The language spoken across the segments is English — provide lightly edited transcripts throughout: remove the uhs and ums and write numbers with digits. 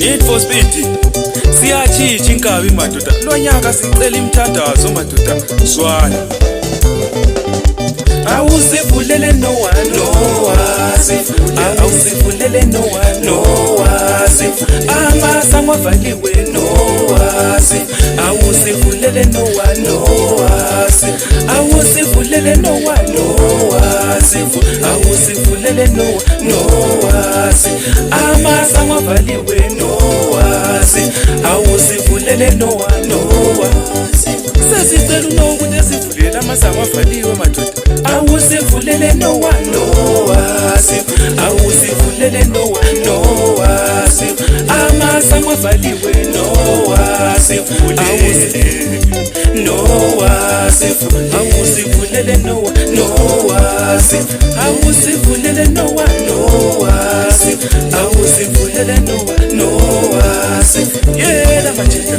Need for speed. Siyachitsha inkabi madoda. Lonyaka sicela imthandazo madoda. Zwana. Awusivulele no one, no wasi. Awusivulele no one, no wasi. Amasango avaliwe no wasi. Awusivulele no one, no wasi. Awusivulele no one, no wasi. Awusivulele no one, no wasi. Amasango avaliwe no wasi. Awusivulele no one, no wasi. Sesicela unokuthi sivulele amasango avaliwe madoda. Awusivulele no one, no wasi. Awusivulele no one, no wasi. Amasango avaliwe no wasi. No wasi. Awusivulele no one, no wasi. Awusivulele no one, no wasi. Awusivulele no one, no wasi. Yela madoda.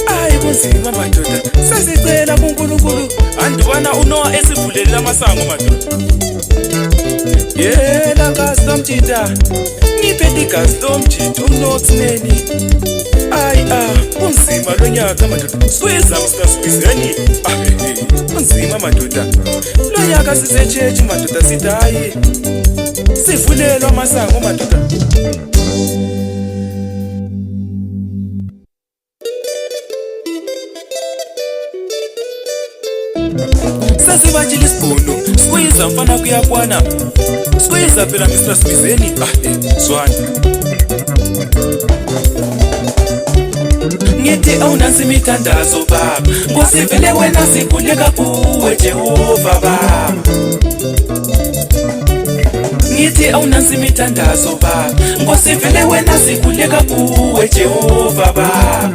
Ayi kunzima madoda. Sesicela kuNkulunkulu andibana uNoah esivulele amasango madoda. Yela custom jita. Ngiphethe custom jita uNoxneni. Ayi kunzima lonyaka madoda. Siza msasibizeni. Kunzima madoda. Lonyaka sise church madoda sidayi. Sivulelwa amasango madoda. Sasibajile isibhono, squeeze mfana kuyakwana. Squeeze phela Mr. Sibizeni. Zwana. Ngithi awunansi imithandazo baba. Ngosivele wena sikhuleka kuwe Jehova baba. Ngithi awunansi imithandazo baba. Ngosivele wena sikhuleka kuwe Jehova baba.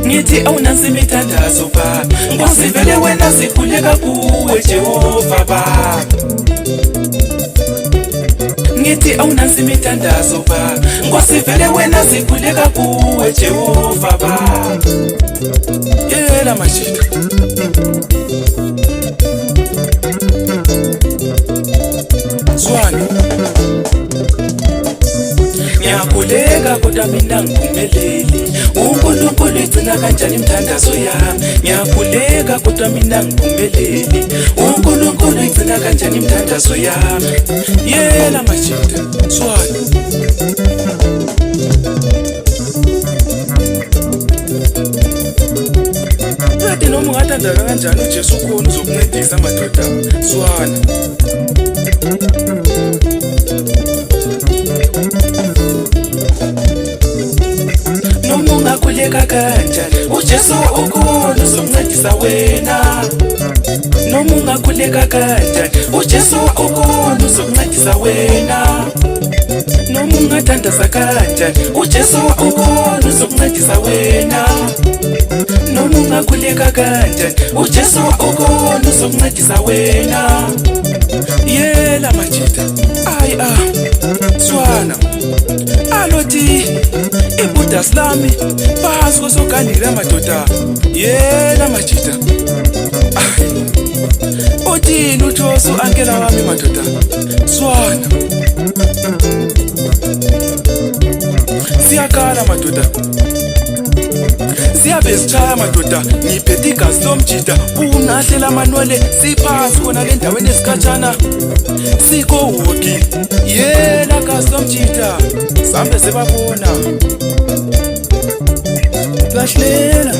Ngithi awunansi imithandazo baba. Ngosivele wena sikhuleka kuwe Jehova baba. Ngithi awunansi imithandazo baba. Ngosivele wena sikhuleka kuwe Jehova baba. Yela mashita. Zwana. Ngiyakhuleka kodwa mina ngiphumeleli. uNkulunkulu igcina kanjani imthandazo yami. Ngiyakhuleka kodwa mina ngiphumeleli. uNkulunkulu igcina kanjani imthandazo yami. Yela mashita. Zwana. Ready noma ungathanda kanjani uJesu khona uzokuncedisa madoda. Zwana. Noma ungakhuleka kanjani uJesu ukhona uzokuncedisa wena. Noma ungakhuleka kanjani uJesu ukhona uzokuncedisa wena. Noma ungathandaza kanjani uJesu ukhona uzokuncedisa wena. Noma ungakhuleka kanjani uJesu ukhona uzokuncedisa wena. Yela machita. Ayi Zwana. Aloti ibuda slami phasi kosoganira madoda. Yela machita. Uthini uThosu ankela wami madoda. Zwana. Siyakala madoda. Siyabe sichaya madoda. Ngiphethe custom jita. Unahlela manwele siphasi khona le ndaweni esikhatshana. Siko woki. Yela custom jita. Sambe sebabona. Lahlela.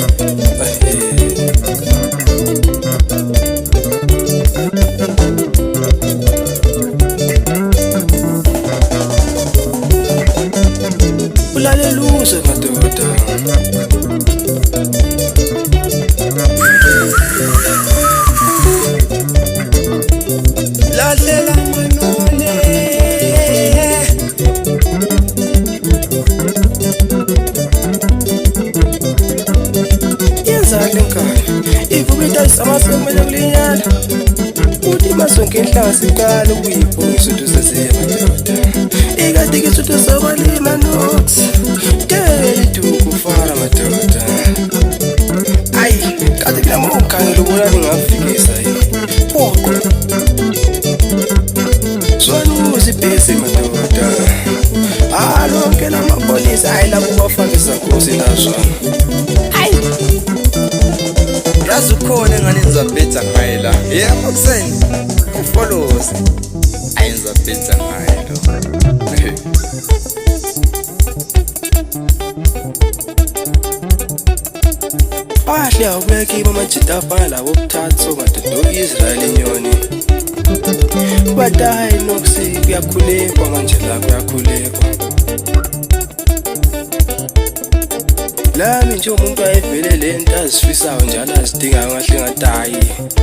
Ulaleluze madoda. Lahlela manole. Yenzani ekhaya? Ivukita isamasengmele kulinyana. Uthi masonke inhlanga siqala ukuyibonga isuthu sesemadoda. Ikade ke isuthu sabalima nox. Kele duku fara madoda. Ayi, kade mina mawukhangela ubona ningafikisa yini. Poko. Zwana uzibhesi madoda. wafaka isankosi lazwana. Hayi yazi ukhona engane nizabhetha ngaye la. Yebo kuseni ufollows ayenza bhetha ngaye lo. Ahle awubeka imamajita afana labo obuthathu madodo Israel inyoni. Badayi nokusi kuyakhulekwa manje la kuyakhulekwa. Lami nje umuntu ayevele lento azifisayo njalo azidinga ngahle ngadayi.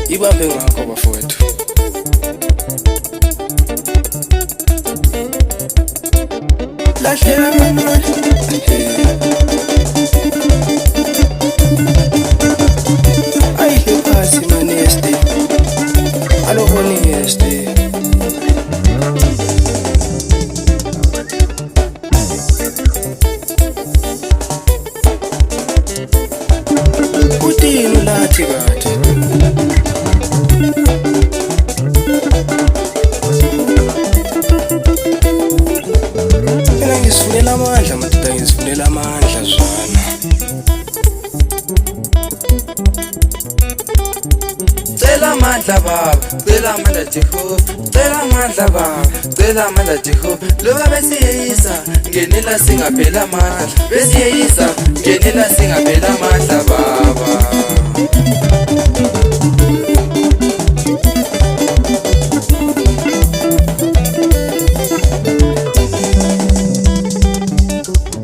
Ibambe ngakho bafowethu. Lahlela manoli. Alo honeste kutini lathi kade mina ngisifunela amandla madoda ngisifunela amandla zwana. Cela amandla baba, cela amandla Jehova, cela amandla baba, cela amandla Jehova. Loba besiyeyisa ngenela singaphela amandla, besiyeyisa ngenela singaphela amandla baba.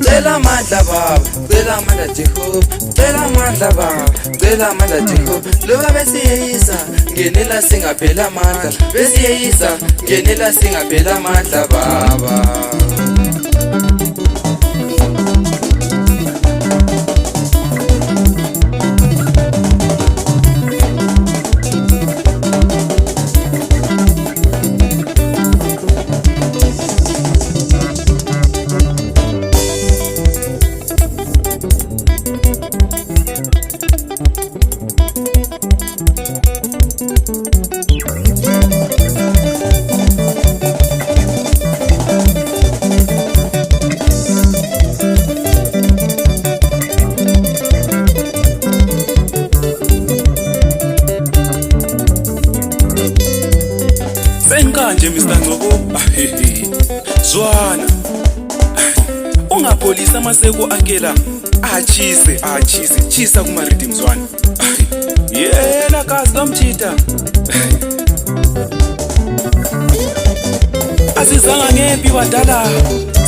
Cela amandla baba, cela amandla Jehova, cela amandla baba, cela amandla Jehova. Loba besiyeyisa ngenela singaphela amandla, besiyeyisa ngenela singaphela amandla baba. Senkanje Mr Ngcobo zwana ungapholisa amaseko akela achise chisa kuma rhythm zwana. Yena kazi kamchita asizanga ngempi badala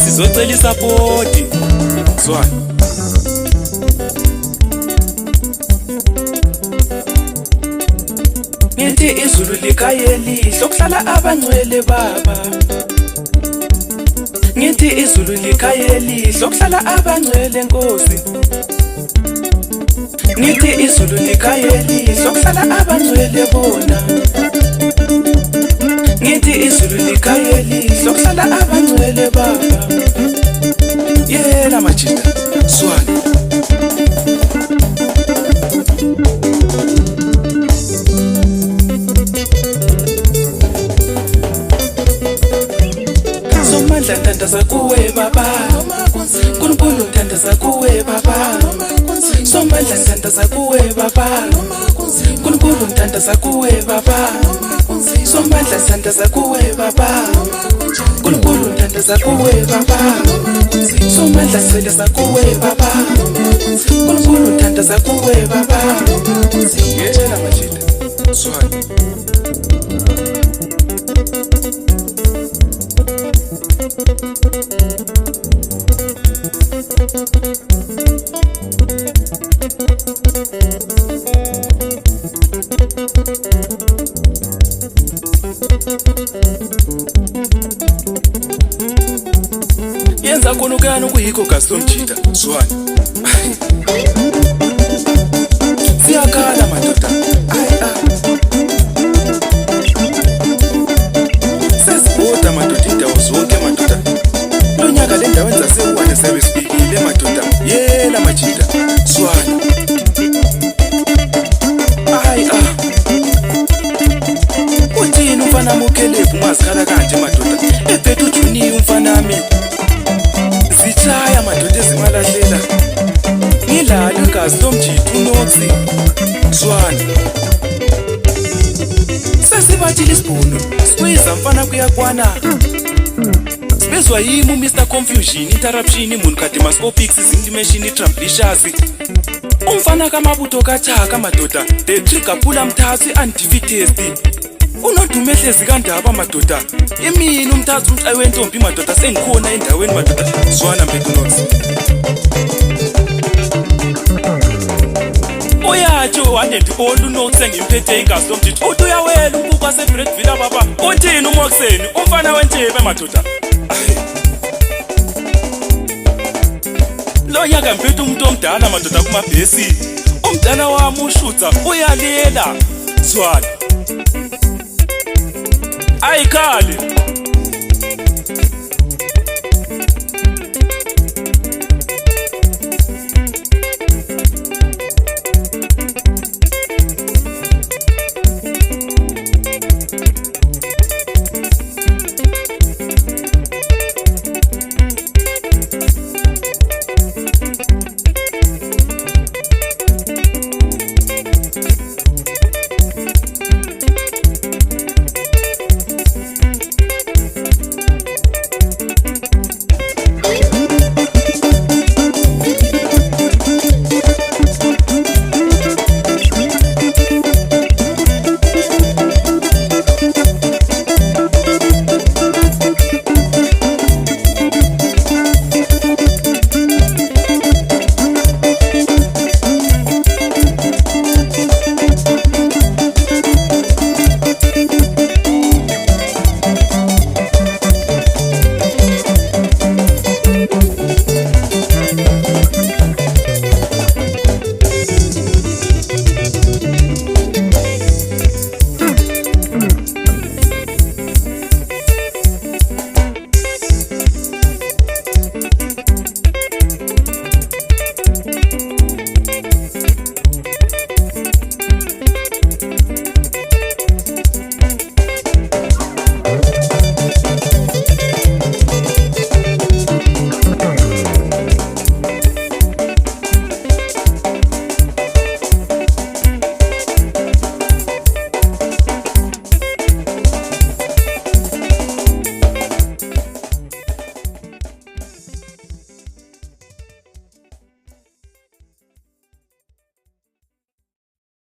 sizocela isupport zwana. Ngithi izulu likayeli sokuhlala abangcwele baba. Ngithi izulu likayeli sokuhlala abangcwele Nkosi. Ngithi izulu likayeli sokuhlala abangcwele bona. Ngithi izulu likayeli sokuhlala abangcwele baba. Yela machita swani. Ntandaza kuwe baba, kunkulu ntandaza kuwe baba. Somandla ntandaza kuwe baba, kunkulu ntandaza kuwe baba. Somandla ntandaza kuwe baba, kunkulu ntandaza kuwe baba. Somandla ntandaza kuwe baba, kunkulu ntandaza kuwe baba. Yena machita swani. Yenza khonokana kuyikho gasi lomjita zwana. Siyakhala madoda. Sesibhoda madoda indawo zonke madoda. Lonyaka le ndawo enzasewane sebesikile madoda. Yela majita zwana. Uthini umfana mukelefu ungazikhala kanje madoda. Ebhethu ujuni umfana wami. Zitshaya madoda ezimalahle. igazi lomjito uNoxi Zwane. Sesibathile isibhuno sikwiza mfana kuyakwana. Sibizwa yimi Mr Confusion interruption monocademascopic intimation troubleshers. Umfana kamabutho kathaka madoda the trigger pull amthathu undefeated. Unodumehlezi kandaba madoda imini umthathu umxayi wentombi madoda sengikhona endaweni madoda Zwana mbedunox. Uyathi wandendibona uNox engimphethe igazi lomjito uthi uyawela umbuko waseBreadville baba uthini uMoxeni umfana wentshebe madoda. Lo nyaka mphethe umuntu omdala madoda kumabhesi umdala wami ushutha uyalela Zwana. Ayikhali